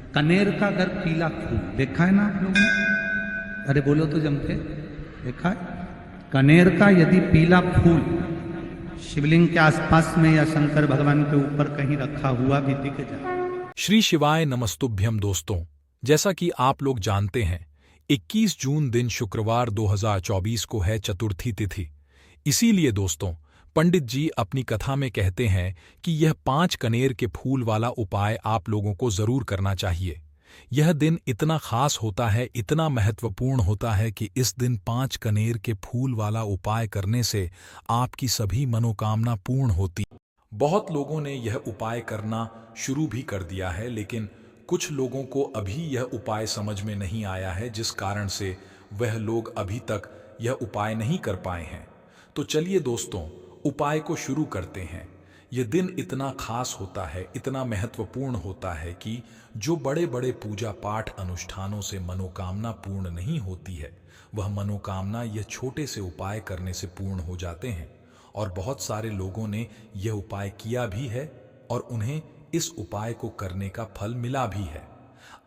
कनेर का अगर पीला फूल देखा है ना आप लोगों ने? अरे बोलो तो जम के, देखा है? कनेर का यदि पीला फूल शिवलिंग के आसपास में या शंकर भगवान के ऊपर कहीं रखा हुआ भी दिख जाए। श्री शिवाय नमस्तुभ्यम दोस्तों, जैसा कि आप लोग जानते हैं 21 जून दिन शुक्रवार 2024 को है चतुर्थी तिथि। इसीलिए दोस्तों पंडित जी अपनी कथा में कहते हैं कि यह 5 कनेर के फूल वाला उपाय आप लोगों को जरूर करना चाहिए। यह दिन इतना खास होता है, इतना महत्वपूर्ण होता है कि इस दिन 5 कनेर के फूल वाला उपाय करने से आपकी सभी मनोकामना पूर्ण होती। बहुत लोगों ने यह उपाय करना शुरू भी कर दिया है, लेकिन कुछ लोगों को अभी यह उपाय समझ में नहीं आया है, जिस कारण से वह लोग अभी तक यह उपाय नहीं कर पाए हैं। तो चलिए दोस्तों उपाय को शुरू करते हैं। यह दिन इतना खास होता है, इतना महत्वपूर्ण होता है कि जो बड़े बड़े पूजा पाठ अनुष्ठानों से मनोकामना पूर्ण नहीं होती है, वह मनोकामना यह छोटे से उपाय करने से पूर्ण हो जाते हैं। और बहुत सारे लोगों ने यह उपाय किया भी है और उन्हें इस उपाय को करने का फल मिला भी है।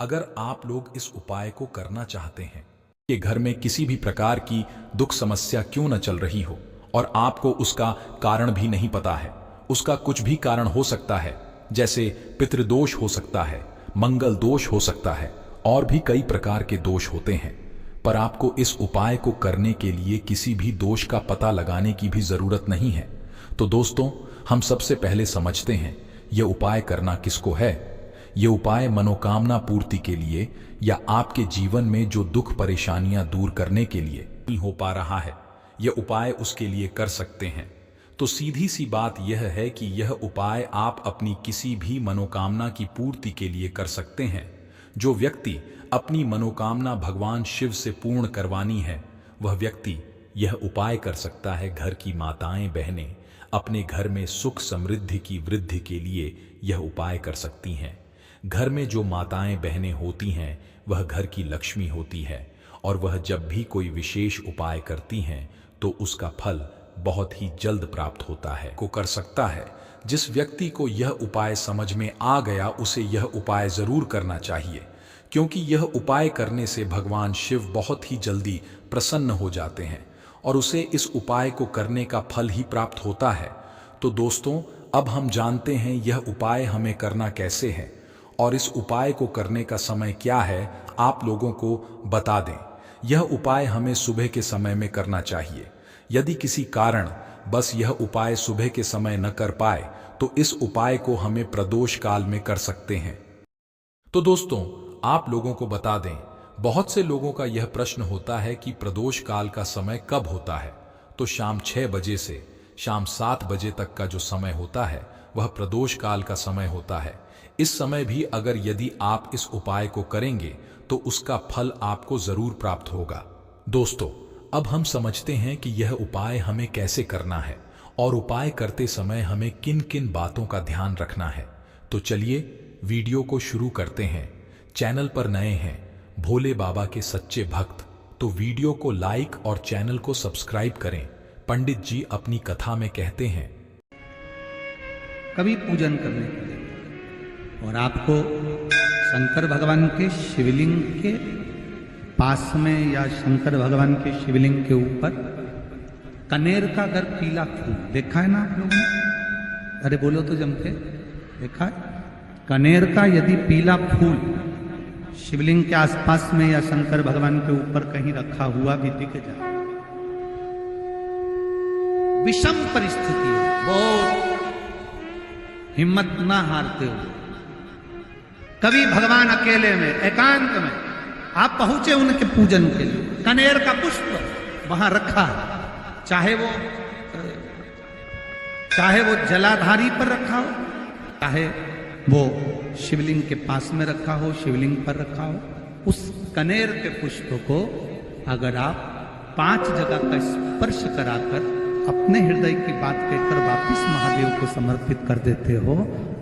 अगर आप लोग इस उपाय को करना चाहते हैं कि घर में किसी भी प्रकार की दुख समस्या क्यों न चल रही हो और आपको उसका कारण भी नहीं पता है, उसका कुछ भी कारण हो सकता है, जैसे पितृदोष हो सकता है, मंगल दोष हो सकता है, और भी कई प्रकार के दोष होते हैं, पर आपको इस उपाय को करने के लिए किसी भी दोष का पता लगाने की भी जरूरत नहीं है। तो दोस्तों हम सबसे पहले समझते हैं यह उपाय करना किसको है। यह उपाय मनोकामना पूर्ति के लिए या आपके जीवन में जो दुख परेशानियां दूर करने के लिए नहीं हो पा रहा है, यह उपाय उसके लिए कर सकते हैं। तो सीधी सी बात यह है कि यह उपाय आप अपनी किसी भी मनोकामना की पूर्ति के लिए कर सकते हैं। जो व्यक्ति अपनी मनोकामना भगवान शिव से पूर्ण करवानी है, वह व्यक्ति यह उपाय कर सकता है। घर की माताएं बहनें अपने घर में सुख समृद्धि की वृद्धि के लिए यह उपाय कर सकती हैं। घर में जो माताएं बहनें होती हैं वह घर की लक्ष्मी होती है, और वह जब भी कोई विशेष उपाय करती हैं तो उसका फल बहुत ही जल्द प्राप्त होता है। को कर सकता है। जिस व्यक्ति को यह उपाय समझ में आ गया उसे यह उपाय जरूर करना चाहिए, क्योंकि यह उपाय करने से भगवान शिव बहुत ही जल्दी प्रसन्न हो जाते हैं और उसे इस उपाय को करने का फल ही प्राप्त होता है। तो दोस्तों अब हम जानते हैं यह उपाय हमें करना कैसे है और इस उपाय को करने का समय क्या है, आप लोगों को बता दें। यह उपाय हमें सुबह के समय में करना चाहिए। यदि किसी कारण बस यह उपाय सुबह के समय न कर पाए तो इस उपाय को हमें प्रदोष काल में कर सकते हैं। तो दोस्तों आप लोगों को बता दें, बहुत से लोगों का यह प्रश्न होता है कि प्रदोष काल का समय कब होता है। तो शाम 6 बजे से शाम 7 बजे तक का जो समय होता है वह प्रदोष काल का समय होता है। इस समय भी अगर यदि आप इस उपाय को करेंगे तो उसका फल आपको जरूर प्राप्त होगा। दोस्तों अब हम समझते हैं कि यह उपाय हमें कैसे करना है और उपाय करते समय हमें किन किन बातों का ध्यान रखना है। तो चलिए वीडियो को शुरू करते हैं। चैनल पर नए हैं भोले बाबा के सच्चे भक्त तो वीडियो को लाइक और चैनल को सब्सक्राइब करें। पंडित जी अपनी कथा में कहते हैं, कभी पूजन करने के लिए और आपको शंकर भगवान के शिवलिंग के पास में या शंकर भगवान के शिवलिंग के ऊपर कनेर का अगर पीला फूल देखा है ना आप लोगों ने? अरे बोलो तो जम के, देखा है? कनेर का यदि पीला फूल शिवलिंग के आसपास में या शंकर भगवान के ऊपर कहीं रखा हुआ भी दिख जाए, विषम परिस्थिति बहुत हिम्मत ना हारते हो, कभी भगवान अकेले में एकांत में आप पहुंचे उनके पूजन के लिए, कनेर का पुष्प वहां रखा है, चाहे वो जलाधारी पर रखा हो, चाहे वो शिवलिंग के पास में रखा हो, शिवलिंग पर रखा हो, उस कनेर के पुष्प को अगर आप 5 जगह का स्पर्श कराकर अपने हृदय की बात कहकर वापिस महादेव को समर्पित कर देते हो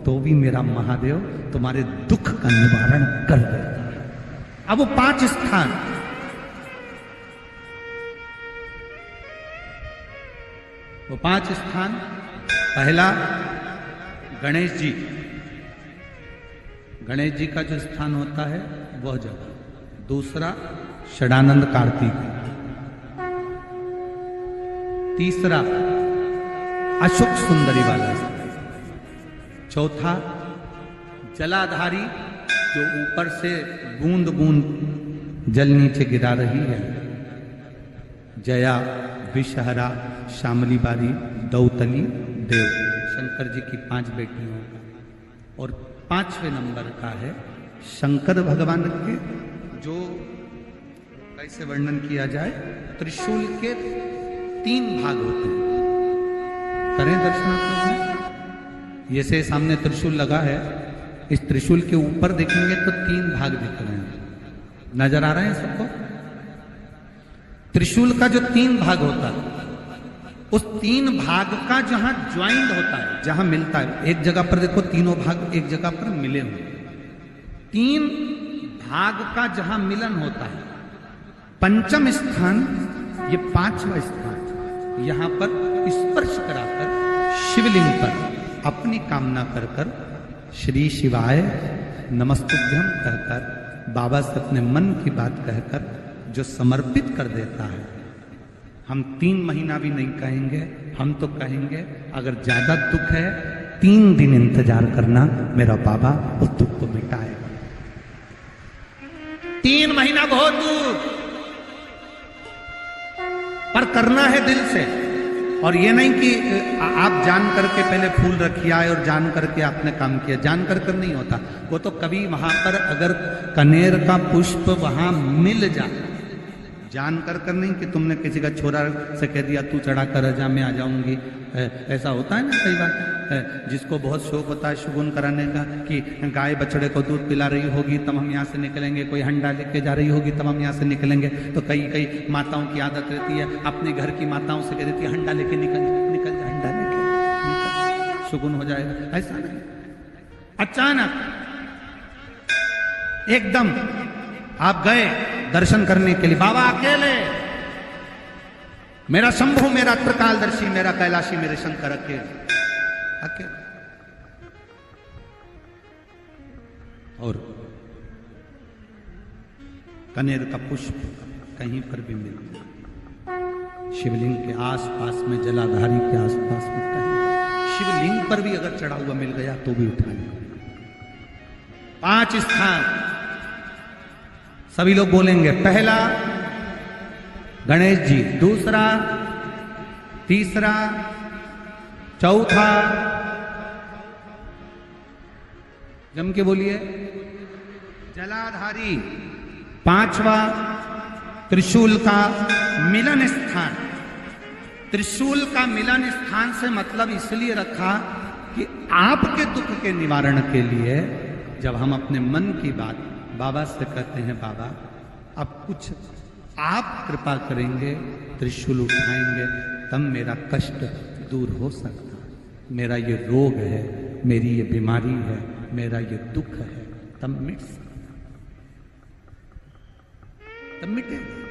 तो भी मेरा महादेव तुम्हारे दुख का निवारण कर देता है। अब वो 5 स्थान, वो 5 स्थान, पहला गणेश जी, गणेश जी का जो स्थान होता है वह जगह। दूसरा षडानंद कार्तिक, तीसरा अशोक सुंदरी वाला स्थान, चौथा जलाधारी जो ऊपर से बूंद बूंद जल नीचे गिरा रही है, जया, विषहरा, शामली बारी, दौतली, देव, शंकर जी की 5 बेटियों का। और 5वें नंबर का है शंकर भगवान के, जो कैसे वर्णन किया जाए, त्रिशूल के 3 भाग होते हैं। करें दर्शन आप लोग। ये से सामने त्रिशूल लगा है, इस त्रिशूल के ऊपर देखेंगे तो 3 भाग दिख रहे हैं, नजर आ रहे हैं सबको। त्रिशूल का जो 3 भाग होता है, उस 3 भाग का जहां ज्वाइंट होता है, जहां मिलता है, एक जगह पर देखो तीनों भाग एक जगह पर मिले हुए, 3 भाग का जहां मिलन होता है, पंचम स्थान, ये 5वां स्थान, यहां पर स्पर्श कराकर शिवलिंग पर अपनी कामना कर कर श्री शिवाय नमस्तुभ्यम कहकर बाबा से अपने मन की बात कहकर जो समर्पित कर देता है, हम 3 महीना भी नहीं कहेंगे, हम तो कहेंगे अगर ज्यादा दुख है 3 दिन इंतजार करना, मेरा बाबा उस दुख को मिटाएगा। 3 महीना बहुत दूर, पर करना है दिल से। और ये नहीं कि आप जान करके पहले फूल रखिए आए और जान करके आपने काम किया, जान कर नहीं होता वो तो। कभी वहां पर अगर कनेर का पुष्प वहां मिल जाए, जान कर नहीं कि तुमने किसी का छोरा से कह दिया तू चढ़ा कर जा, मैं आ जाऊंगी, ऐसा होता है ना कई बार। जिसको बहुत शौक होता है शगुन कराने का कि गाय बछड़े को दूध पिला रही होगी तब हम यहाँ से निकलेंगे, कोई हंडा लेके जा रही होगी तब हम यहाँ से निकलेंगे, तो कई माताओं की आदत रहती है, अपने घर की माताओं से कह देती है हंडा लेके निकल जा, हंडा लेके शगुन हो जाएगा। ऐसा नहीं, अचानक एकदम आप गए दर्शन करने के लिए, बाबा अकेले, मेरा शंभु, मेरा त्रिकालदर्शी, मेरा कैलाशी, मेरे शंकर अकेले। और कनेर का पुष्प कहीं पर भी मिलता, शिवलिंग के आसपास में, जलाधारी के आसपास में कहीं, शिवलिंग पर भी अगर चढ़ा हुआ मिल गया तो भी उठा लें। 5 स्थान सभी लोग बोलेंगे। पहला गणेश जी, दूसरा, तीसरा, चौथा, जम के बोलिए, जलाधारी, 5वां त्रिशूल का मिलन स्थान। त्रिशूल का मिलन स्थान से मतलब इसलिए रखा कि आपके दुख के निवारण के लिए जब हम अपने मन की बात बाबा से कहते हैं, बाबा अब कुछ आप कृपा करेंगे, त्रिशूल उठाएंगे, तब मेरा कष्ट दूर हो सकता है, मेरा ये रोग है, मेरी ये बीमारी है, मेरा ये दुख है, तब मिट सकता, तब मिटेगा।